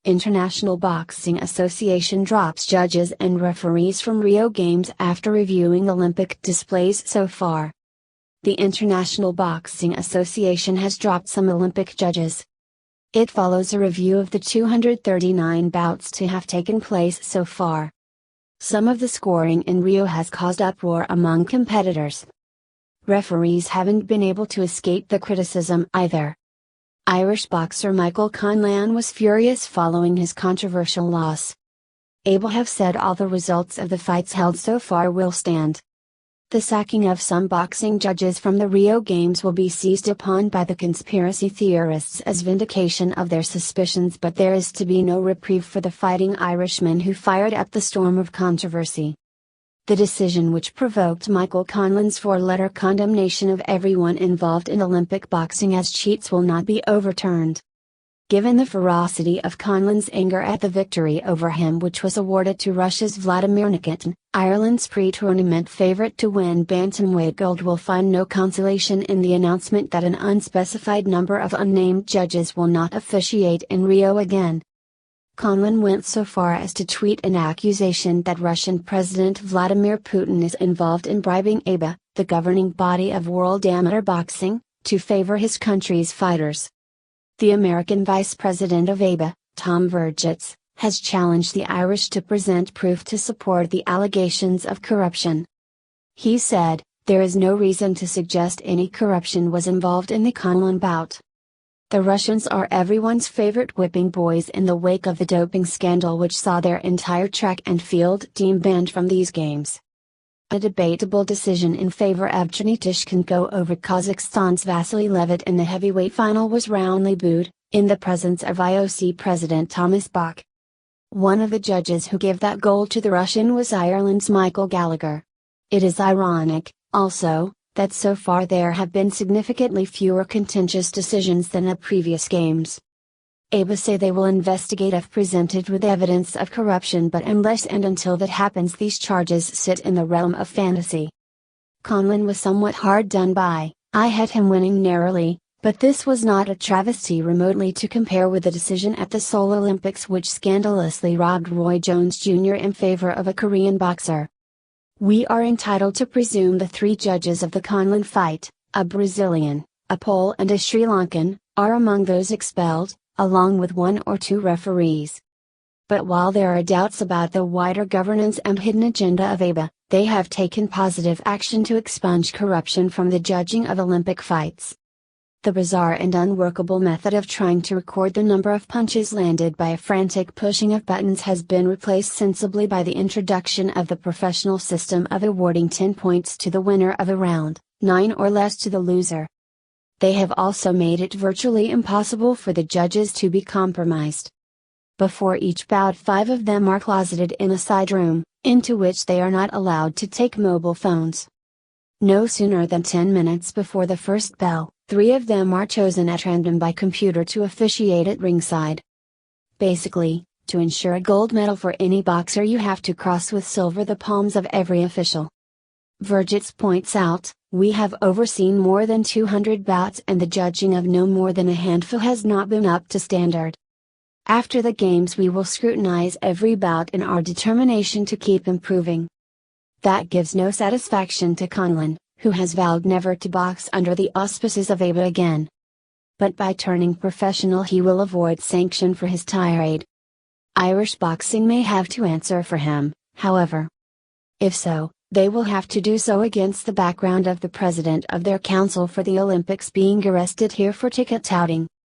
International Boxing Association drops judges and referees from Rio Games after reviewing Olympic displays so far. The International Boxing Association has dropped some Olympic judges. It follows a review of the 239 bouts to have taken place so far. Some of the scoring in Rio has caused uproar among competitors. Referees haven't been able to escape the criticism either. Irish boxer Michael Conlan was furious following his controversial loss. AIBA have said all the results of the fights held so far will stand. The sacking of some boxing judges from the Rio Games will be seized upon by the conspiracy theorists as vindication of their suspicions, but there is to be no reprieve for the fighting Irishman who fired up the storm of controversy. The decision, which provoked Michael Conlan's four-letter condemnation of everyone involved in Olympic boxing as cheats, will not be overturned. Given the ferocity of Conlan's anger at the victory over him, which was awarded to Russia's Vladimir Nikitin, Ireland's pre-tournament favourite to win bantamweight gold will find no consolation in the announcement that an unspecified number of unnamed judges will not officiate in Rio again. Conlan went so far as to tweet an accusation that Russian President Vladimir Putin is involved in bribing AIBA, the governing body of world amateur boxing, to favor his country's fighters. The American Vice President of AIBA, Tom Vergitz, has challenged the Irish to present proof to support the allegations of corruption. He said, "There is no reason to suggest any corruption was involved in the Conlan bout. The Russians are everyone's favorite whipping boys in the wake of the doping scandal, which saw their entire track and field team banned from these games." A debatable decision in favor of Tishchenko over Kazakhstan's Vasily Levitt in the heavyweight final was roundly booed, in the presence of IOC President Thomas Bach. One of the judges who gave that goal to the Russian was Ireland's Michael Gallagher. It is ironic, also, that so far there have been significantly fewer contentious decisions than at previous games. AIBA say they will investigate if presented with evidence of corruption, but unless and until that happens, these charges sit in the realm of fantasy. Conlan was somewhat hard done by. I had him winning narrowly, but this was not a travesty remotely to compare with the decision at the Seoul Olympics, which scandalously robbed Roy Jones Jr. in favor of a Korean boxer. We are entitled to presume the three judges of the Conlan fight, a Brazilian, a Pole and a Sri Lankan, are among those expelled, along with one or two referees. But while there are doubts about the wider governance and hidden agenda of AIBA, they have taken positive action to expunge corruption from the judging of Olympic fights. The bizarre and unworkable method of trying to record the number of punches landed by a frantic pushing of buttons has been replaced sensibly by the introduction of the professional system of awarding 10 points to the winner of a round, 9 or less to the loser. They have also made it virtually impossible for the judges to be compromised. Before each bout, 5 of them are closeted in a side room, into which they are not allowed to take mobile phones. No sooner than 10 minutes before the first bell, 3 of them are chosen at random by computer to officiate at ringside. Basically, to ensure a gold medal for any boxer, you have to cross with silver the palms of every official. Vergitz points out, "We have overseen more than 200 bouts and the judging of no more than a handful has not been up to standard. After the games we will scrutinize every bout in our determination to keep improving." That gives no satisfaction to Conlan, who has vowed never to box under the auspices of AIBA again. But by turning professional he will avoid sanction for his tirade. Irish boxing may have to answer for him, however. If so, they will have to do so against the background of the president of their council for the Olympics being arrested here for ticket touting.